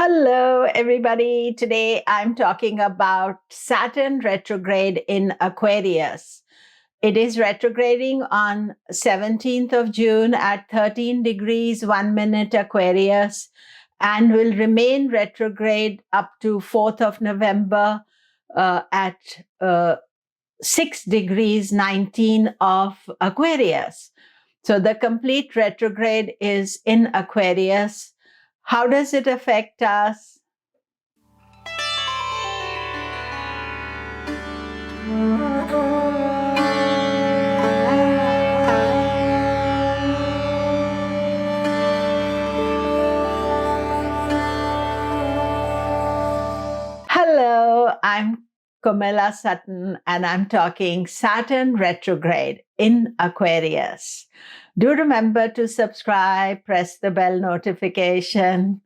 Hello, everybody. Today I'm talking about Saturn retrograde in Aquarius. It is retrograding on 17th of June at 13 degrees 1 minute Aquarius and will remain retrograde up to 4th of November at 6 degrees 19 of Aquarius. So the complete retrograde is in Aquarius. How does it affect us? Hello, I'm Komilla Sutton, and I'm talking Saturn retrograde in Aquarius. Do remember to subscribe, press the bell notification.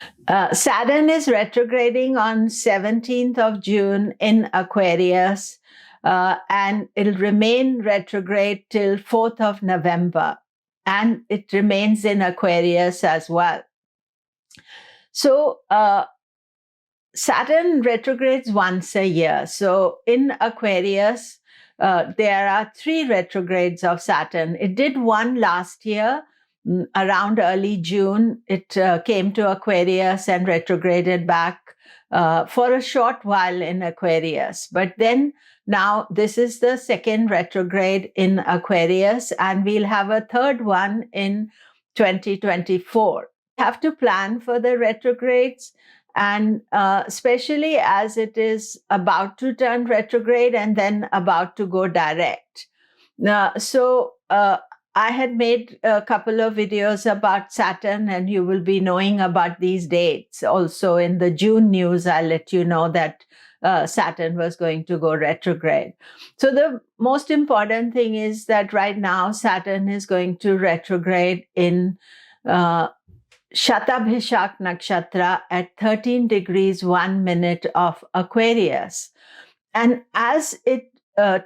Saturn is retrograding on 17th of June in Aquarius, and it'll remain retrograde till 4th of November, and it remains in Aquarius as well. So, Saturn retrogrades once a year. So in Aquarius, there are 3 retrogrades of Saturn. It did one last year, around early June. It came to Aquarius and retrograded back for a short while in Aquarius. But then now this is the second retrograde in Aquarius, and we'll have a third one in 2024. We have to plan for the retrogrades, and especially as it is about to turn retrograde and then about to go direct. So I had made a couple of videos about Saturn, and you will be knowing about these dates. Also in the June news, I'll let you know that Saturn was going to go retrograde. So the most important thing is that right now Saturn is going to retrograde in Shatabhishak Nakshatra at 13 degrees 1 minute of Aquarius. And as it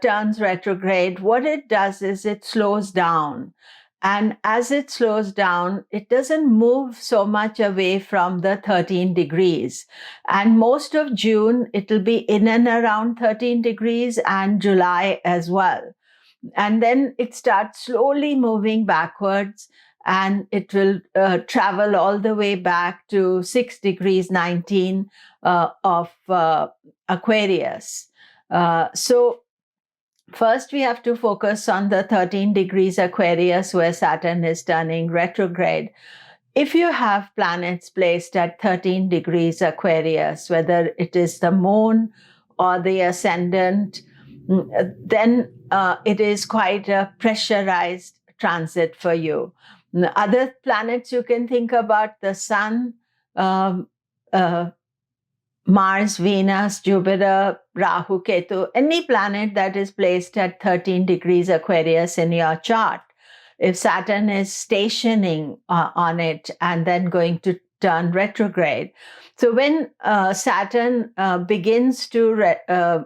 turns retrograde, what it does is it slows down. And as it slows down, it doesn't move so much away from the 13 degrees. And most of June, it'll be in and around 13 degrees, and July as well. And then it starts slowly moving backwards, and it will travel all the way back to 6 degrees 19 of Aquarius. So first we have to focus on the 13 degrees Aquarius where Saturn is turning retrograde. If you have planets placed at 13 degrees Aquarius, whether it is the moon or the ascendant, then it is quite a pressurized transit for you. Other planets you can think about: the Sun, Mars, Venus, Jupiter, Rahu, Ketu, any planet that is placed at 13 degrees Aquarius in your chart. If Saturn is stationing on it and then going to turn retrograde. So when Saturn begins to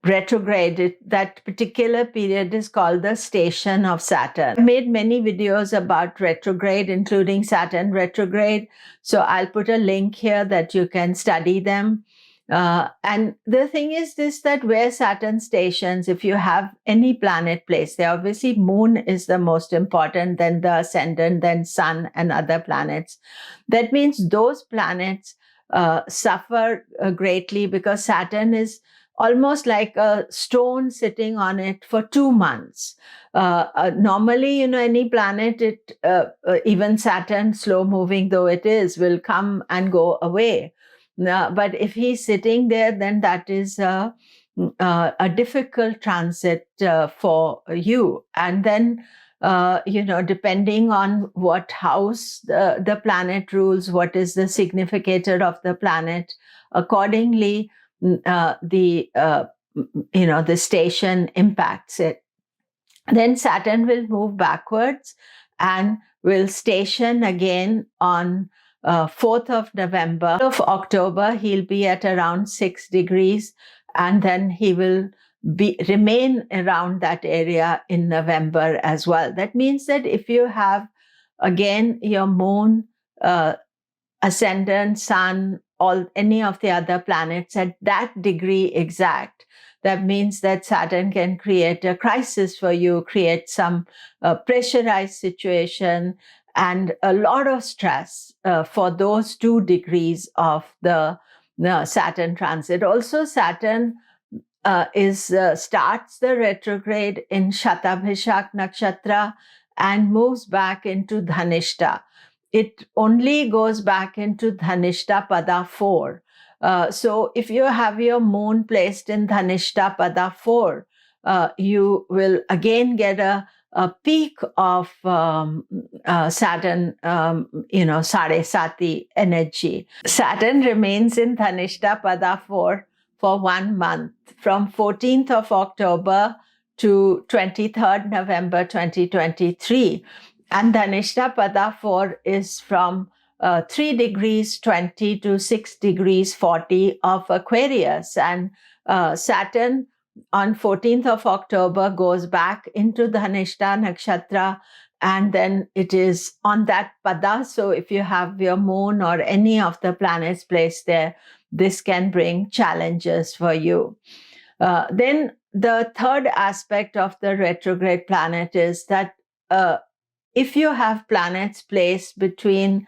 retrograde, that particular period is called the station of Saturn. I made many videos about retrograde, including Saturn retrograde. So I'll put a link here that you can study them. And the thing is this, that where Saturn stations, if you have any planet placed there, obviously moon is the most important, then the ascendant, then sun and other planets. That means those planets suffer greatly because Saturn is almost like a stone sitting on it for 2 months. Normally, any planet, even Saturn, slow moving though it is, will come and go away. But if he's sitting there, then that is a difficult transit for you. And then, depending on what house the planet rules, what is the significator of the planet, accordingly, the station impacts it. Then Saturn will move backwards and will station again on 4th of November. Of October, he'll be at around 6 degrees, and then he will remain around that area in November as well. That means that if you have, again, your moon, ascendant, sun, any of the other planets at that degree exact, that means that Saturn can create a crisis for you, create some pressurized situation, and a lot of stress for those 2 degrees of the Saturn transit. Also, Saturn starts the retrograde in Shatabhishak Nakshatra and moves back into Dhanishta. It only goes back into Dhanishta Pada 4. So if you have your moon placed in Dhanishta Pada 4, you will again get a peak of Saturn, Sade Sati energy. Saturn remains in Dhanishta Pada 4 for 1 month, from 14th of October to 23rd November 2023. And Dhanishta Pada 4 is from 3 degrees 20 to 6 degrees 40 of Aquarius. And Saturn on 14th of October goes back into Dhanishta Nakshatra, and then it is on that Pada. So if you have your moon or any of the planets placed there, this can bring challenges for you. Then the third aspect of the retrograde planet is that if you have planets placed between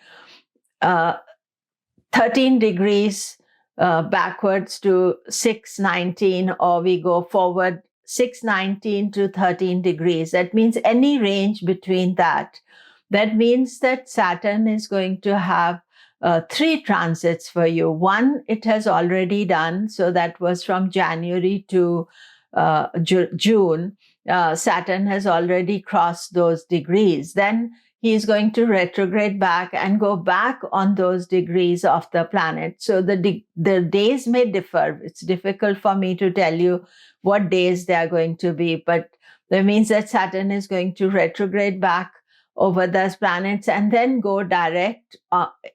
13 degrees backwards to 619, or we go forward 619 to 13 degrees, that means any range between that. That means that Saturn is going to have 3 transits for you. 1, it has already done. So that was from January to June. Saturn has already crossed those degrees. Then he is going to retrograde back and go back on those degrees of the planet. So the days may differ. It's difficult for me to tell you what days they are going to be, but that means that Saturn is going to retrograde back over those planets and then go direct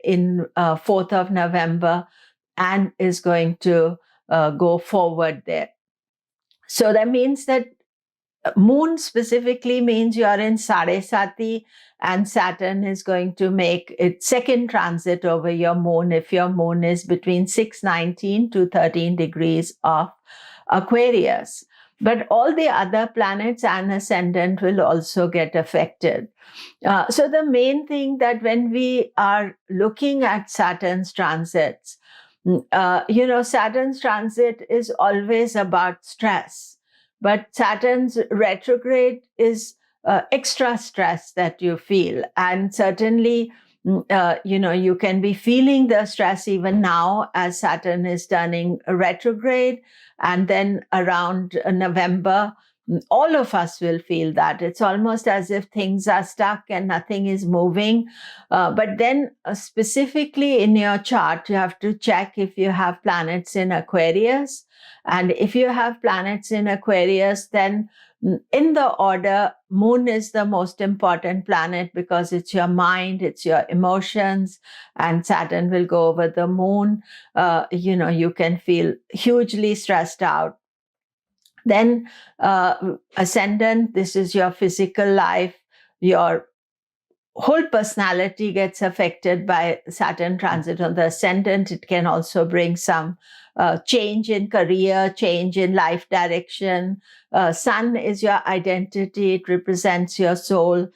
in 4th of November and is going to go forward there. So that means that moon specifically means you are in Sade Sati, and Saturn is going to make its second transit over your moon if your moon is between 619 to 13 degrees of Aquarius. But all the other planets and ascendant will also get affected. So the main thing that when we are looking at Saturn's transits, Saturn's transit is always about stress, but Saturn's retrograde is extra stress that you feel. And certainly, you can be feeling the stress even now as Saturn is turning retrograde. And then around November, all of us will feel that. It's almost as if things are stuck and nothing is moving. But then specifically in your chart, you have to check if you have planets in Aquarius. And if you have planets in Aquarius, then in the order, moon is the most important planet because it's your mind, it's your emotions, and Saturn will go over the moon. You can feel hugely stressed out. Then ascendant, this is your physical life. Your whole personality gets affected by Saturn transit on the ascendant. It can also bring some change in career, change in life direction. Sun is your identity. It represents your soul.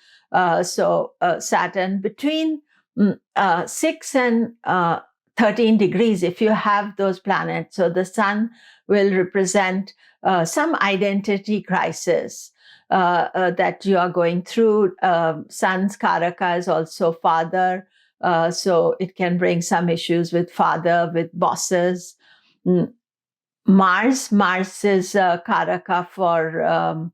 So Saturn between 6 and 13 degrees, if you have those planets. So the sun will represent some identity crisis that you are going through. Sun's Karaka is also father. So it can bring some issues with father, with bosses. Mars is Karaka for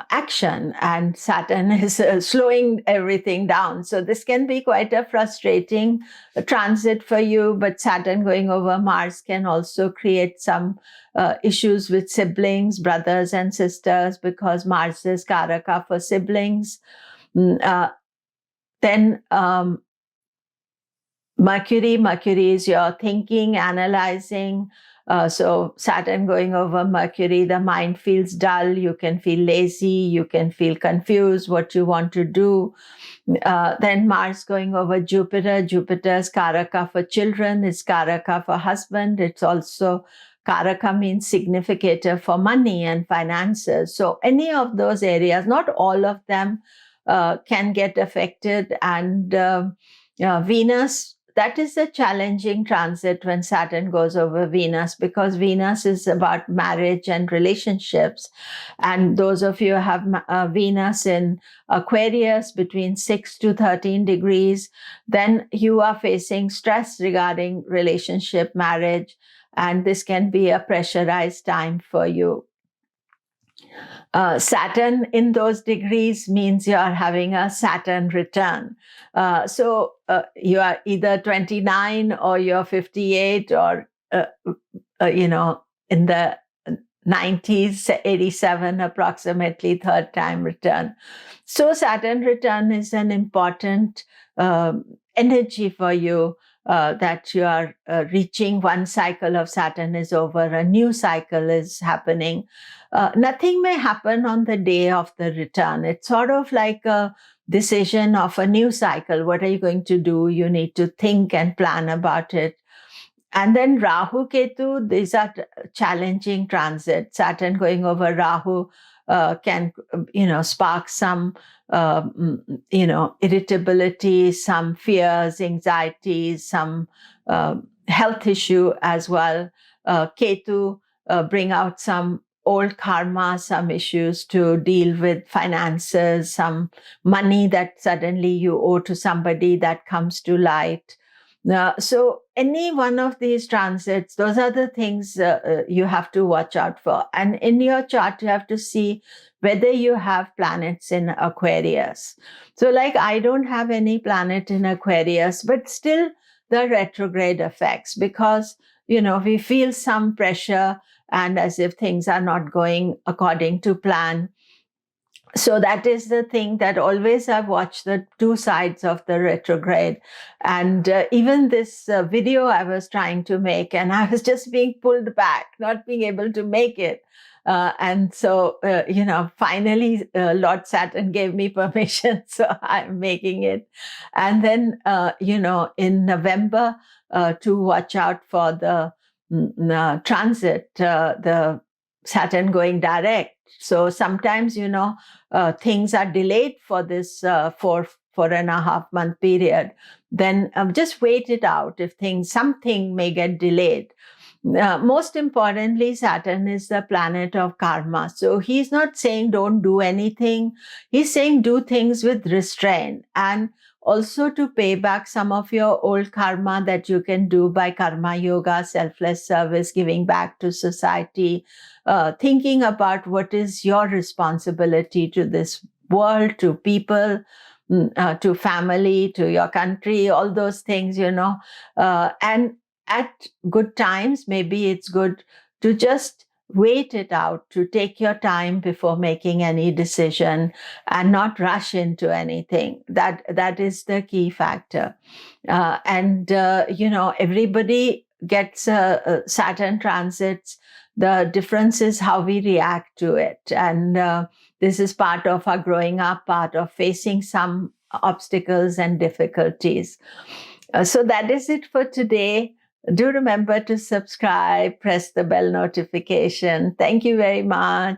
action, and Saturn is slowing everything down. So this can be quite a frustrating transit for you, but Saturn going over Mars can also create some issues with siblings, brothers and sisters, because Mars is Karaka for siblings. Then Mercury is your thinking, analyzing, So Saturn going over Mercury, the mind feels dull, you can feel lazy, you can feel confused what you want to do. Then Mars going over Jupiter. Jupiter is Karaka for children, it's Karaka for husband. It's also Karaka means significator for money and finances. So any of those areas, not all of them, can get affected. And Venus, that is a challenging transit when Saturn goes over Venus, because Venus is about marriage and relationships. And those of you who have Venus in Aquarius between 6 to 13 degrees, then you are facing stress regarding relationship, marriage, and this can be a pressurized time for you. Saturn in those degrees means you are having a Saturn return. So you are either 29 or you're 58 or, in the 90s, 87 approximately, third time return. So Saturn return is an important energy for you, that you are reaching one cycle of Saturn is over, a new cycle is happening. Nothing may happen on the day of the return. It's sort of like a decision of a new cycle. What are you going to do? You need to think and plan about it. And then Rahu, Ketu, these are challenging transits. Saturn going over Rahu can, spark some, irritability, some fears, anxieties, some health issue as well. Ketu bring out some old karma, some issues to deal with finances, some money that suddenly you owe to somebody that comes to light. So any one of these transits, those are the things you have to watch out for. And in your chart, you have to see whether you have planets in Aquarius. So like I don't have any planet in Aquarius, but still the retrograde effects, because, we feel some pressure and as if things are not going according to plan. So that is the thing that always I've watched the two sides of the retrograde. And even this video I was trying to make, and I was just being pulled back, not being able to make it. And so, finally, Lord Saturn gave me permission, so I'm making it. And then, in November, to watch out for the transit, the Saturn going direct. So sometimes, things are delayed for this 4.5 month period. Then just wait it out. If something may get delayed. Most importantly, Saturn is the planet of karma. So he's not saying don't do anything. He's saying do things with restraint, and also to pay back some of your old karma that you can do by karma yoga, selfless service, giving back to society, thinking about what is your responsibility to this world, to people, to family, to your country, all those things, and at good times, maybe it's good to just wait it out, to take your time before making any decision and not rush into anything. That is the key factor. Everybody gets Saturn transits. The difference is how we react to it. And this is part of our growing up, part of facing some obstacles and difficulties. So that is it for today. Do remember to subscribe, press the bell notification. Thank you very much.